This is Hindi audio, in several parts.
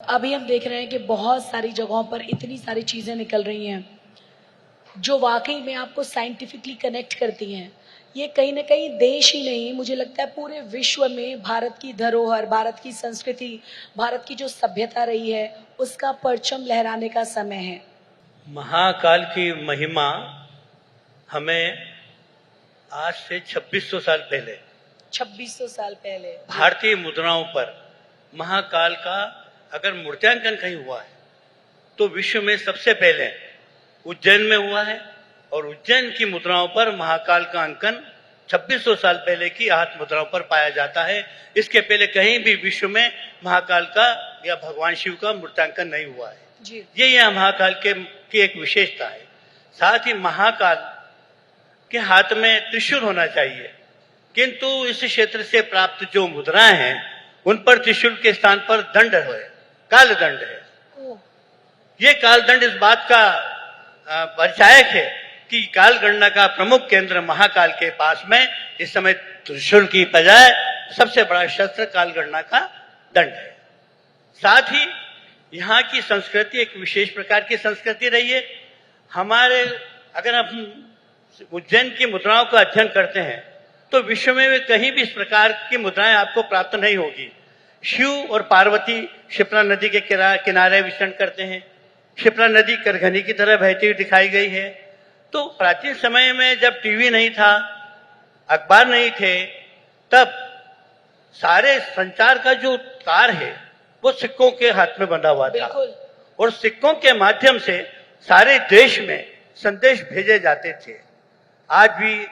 अभी हम देख रहे हैं कि बहुत सारी जगहों पर इतनी सारी चीजें निकल रही हैं जो वाकई में आपको साइंटिफिकली कनेक्ट करती हैं। ये कहीं ना कहीं देश ही नहीं, मुझे लगता है पूरे विश्व में भारत की धरोहर, भारत की संस्कृति, भारत की जो सभ्यता रही है उसका परचम लहराने का समय है। महाकाल की महिमा हमें आज से 2600 साल पहले 2600 साल पहले भारतीय मुद्राओं पर महाकाल का अगर मूर्त्यांकन कहीं हुआ है तो विश्व में सबसे पहले उज्जैन में हुआ है। और उज्जैन की मुद्राओं पर महाकाल का अंकन 2600 साल पहले की हाथ मुद्राओं पर पाया जाता है। इसके पहले कहीं भी विश्व में महाकाल का या भगवान शिव का मूर्त्यांकन नहीं हुआ है जी। ये महाकाल की एक विशेषता है। साथ ही महाकाल के हाथ में त्रिशूल होना चाहिए, किंतु इस क्षेत्र से प्राप्त जो मुद्राएं हैं उन पर त्रिशूल के स्थान पर दंड है, काल दंड है। ये काल दंड इस बात का परिचायक है कि काल गणना का प्रमुख केंद्र महाकाल के पास में इस समय त्रिशूल की बजाय सबसे बड़ा शस्त्र काल गणना का दंड है। साथ ही यहाँ की संस्कृति एक विशेष प्रकार की संस्कृति रही है। हमारे अगर हम उज्जैन की मुद्राओं का अध्ययन करते हैं तो विश्व में कहीं भी इस प्रकार की मुद्राएं आपको प्राप्त नहीं होगी। शिव और पार्वती क्षिप्रा नदी के किनारे विचरण करते हैं। क्षिप्रा नदी करघनी की तरह बहती हुई दिखाई गई है। तो प्राचीन समय में जब टीवी नहीं था, अखबार नहीं थे, तब सारे संचार का जो तार है वो सिक्कों के हाथ में बंधा हुआ था और सिक्कों के माध्यम से सारे देश में संदेश भेजे जाते थे। आज भी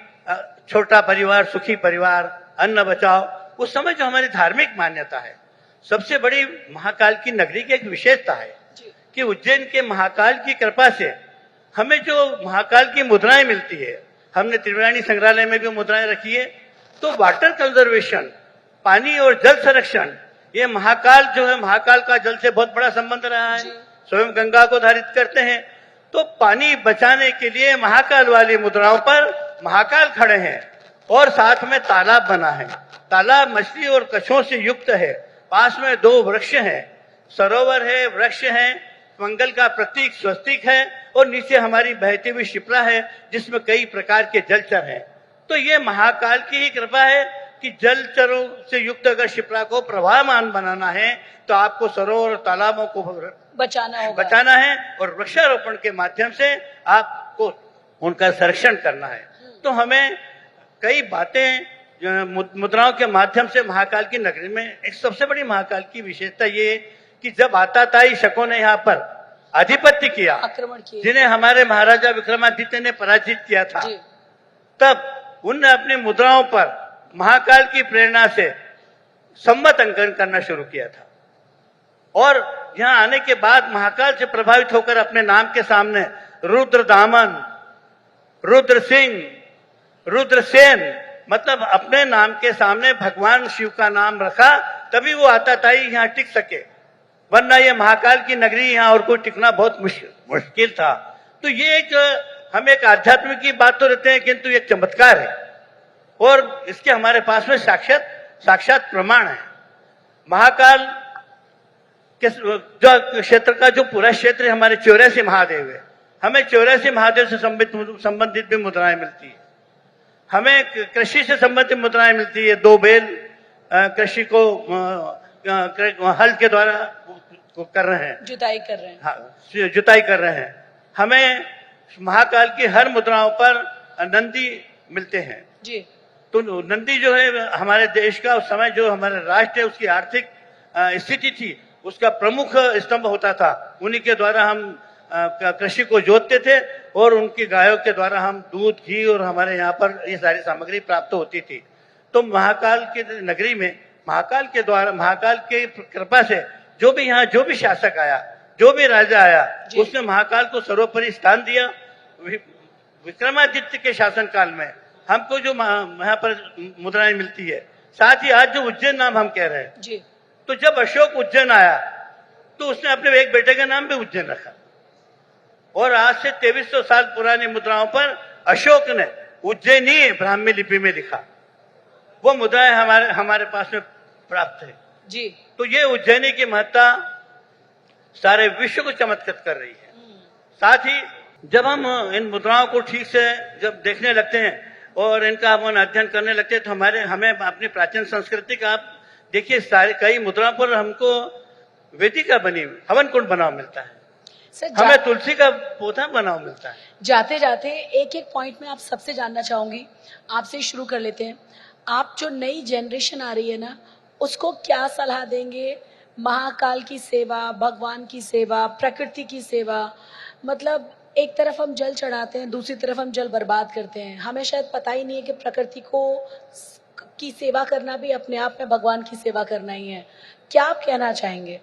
छोटा परिवार सुखी परिवार, अन्न बचाओ, उस समय जो हमारी धार्मिक मान्यता है, सबसे बड़ी महाकाल की नगरी की एक विशेषता है कि उज्जैन के महाकाल की कृपा से हमें जो महाकाल की मुद्राएं मिलती है, हमने त्रिवेणी संग्रहालय में भी मुद्राएं रखी है। तो वाटर कंजर्वेशन, पानी और जल संरक्षण, ये महाकाल जो है, महाकाल का जल से बहुत बड़ा संबंध रहा है। स्वयं गंगा को धारित करते हैं, तो पानी बचाने के लिए महाकाल वाली मुद्राओं पर महाकाल खड़े हैं। और साथ में तालाब बना है, तालाब मछली और कछुओं से युक्त है। पास में 2 वृक्ष हैं, सरोवर है, वृक्ष है, मंगल का प्रतीक स्वस्तिक है और नीचे हमारी बहती हुई क्षिप्रा है जिसमें कई प्रकार के जलचर हैं। तो ये महाकाल की ही कृपा है कि जलचरों से युक्त अगर क्षिप्रा को प्रवाहमान बनाना है तो आपको सरोवर और तालाबों को बचाना है और वृक्षारोपण के माध्यम से आपको उनका संरक्षण करना है। तो हमें कई बातें मुद्राओं के माध्यम से महाकाल की नगरी में, एक सबसे बड़ी महाकाल की विशेषता ये कि जब आताताई शकों ने यहाँ पर आधिपत्य किया, आक्रमण किया, जिन्हें हमारे महाराजा विक्रमादित्य ने पराजित किया था, तब उनने अपनी मुद्राओं पर महाकाल की प्रेरणा से संवत अंकन करना शुरू किया था। और यहाँ आने के बाद महाकाल से प्रभावित होकर अपने नाम के सामने रुद्र दामन, रुद्र सिंह, रुद्रसेन, मतलब अपने नाम के सामने भगवान शिव का नाम रखा, तभी वो आताताई यहाँ टिक सके, वरना ये महाकाल की नगरी यहाँ और कोई टिकना बहुत मुश्किल था। तो ये एक, हम एक आध्यात्मिक की बात तो रहते हैं, किंतु एक चमत्कार है और इसके हमारे पास में साक्षात प्रमाण है। महाकाल के जो क्षेत्र का जो पूरा क्षेत्र हमारे 84 महादेव है, हमें 84 महादेव से संबंधित भी मुद्राएं मिलती है। हमें कृषि से संबंधित मुद्राएं मिलती है। 2 बैल कृषि को हल के द्वारा कर रहे हैं, जुताई कर रहे हैं। हाँ, जुताई कर रहे हैं। हमें महाकाल की हर मुद्राओं पर नंदी मिलते हैं जी। तो नंदी जो है हमारे देश का, उस समय जो हमारे राष्ट्र है उसकी आर्थिक स्थिति थी, उसका प्रमुख स्तंभ होता था। उन्हीं के द्वारा हम कृषि को जोतते थे और उनकी गायों के द्वारा हम दूध, घी और हमारे यहाँ पर ये सारी सामग्री प्राप्त होती थी। तो महाकाल की नगरी में महाकाल के द्वारा, महाकाल की कृपा से जो भी यहाँ जो भी शासक आया, जो भी राजा आया, उसने महाकाल को सर्वोपरि स्थान दिया। विक्रमादित्य के शासन काल में हमको जो यहाँ पर मुद्राएं मिलती है, साथ ही आज जो उज्जैन नाम हम कह रहे हैं जी, तो जब अशोक उज्जैन आया तो उसने अपने एक बेटे का नाम भी उज्जैन रखा और आज से 2300 साल पुरानी मुद्राओं पर अशोक ने उज्जैनी ब्राह्मी लिपि में लिखा। वो मुद्राएं हमारे पास में प्राप्त है जी। तो ये उज्जैनी की महत्ता सारे विश्व को चमत्कृत कर रही है। साथ ही जब हम इन मुद्राओं को ठीक से जब देखने लगते हैं और इनका हम अध्ययन करने लगते हैं तो हमें अपनी प्राचीन संस्कृति का आप देखिए, सारे कई मुद्राओं पर हमको वेदिका बनी हुई हवन कुंड बना हुआ मिलता है, सर हमें तुलसी का पौधा बना हुआ मिलता है। जाते जाते एक एक पॉइंट में आप सबसे जानना चाहूंगी, आपसे शुरू कर लेते हैं। आप जो नई जनरेशन आ रही है ना, उसको क्या सलाह देंगे? महाकाल की सेवा, भगवान की सेवा, प्रकृति की सेवा, मतलब एक तरफ हम जल चढ़ाते हैं, दूसरी तरफ हम जल बर्बाद करते हैं। हमें शायद पता ही नहीं है कि प्रकृति की सेवा करना भी अपने आप में भगवान की सेवा करना ही है। क्या आप कहना चाहेंगे?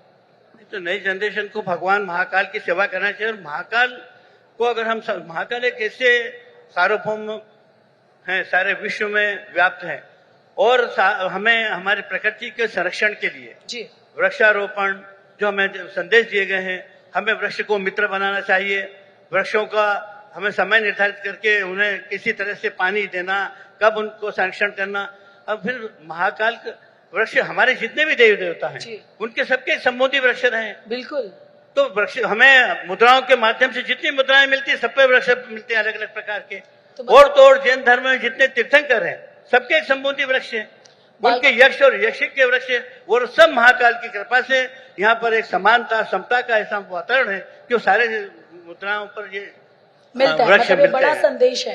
तो नई जनरेशन को भगवान महाकाल की सेवा करना चाहिए। और महाकाल को अगर हम महाकाल एक ऐसे सार्वभौम हैं, सारे विश्व में व्याप्त हैं और हमें हमारे प्रकृति के संरक्षण के लिए जी वृक्षारोपण जो हमें संदेश दिए गए हैं, हमें वृक्ष को मित्र बनाना चाहिए। वृक्षों का हमें समय निर्धारित करके उन्हें किसी तरह से पानी देना, कब उनको संरक्षण करना। अब फिर महाकाल वृक्ष हमारे जितने भी देवी देवता हैं उनके सबके संबोधि वृक्ष रहे। बिल्कुल। तो वृक्ष हमें मुद्राओं के माध्यम से जितनी मुद्राएं मिलती है सब पे वृक्ष मिलते हैं अलग अलग प्रकार के। और तो और जैन धर्म में जितने तीर्थंकर हैं सबके एक संबोधि वृक्ष है, उनके यक्ष और यक्षिक के वृक्ष है। और सब महाकाल की कृपा से यहाँ पर एक समानता समता का ऐसा वातावरण है कि वो सारे मुद्राओं पर ये मिलता है, वृक्ष मतलब ये मिलते बड़ा हैं। संदेश है।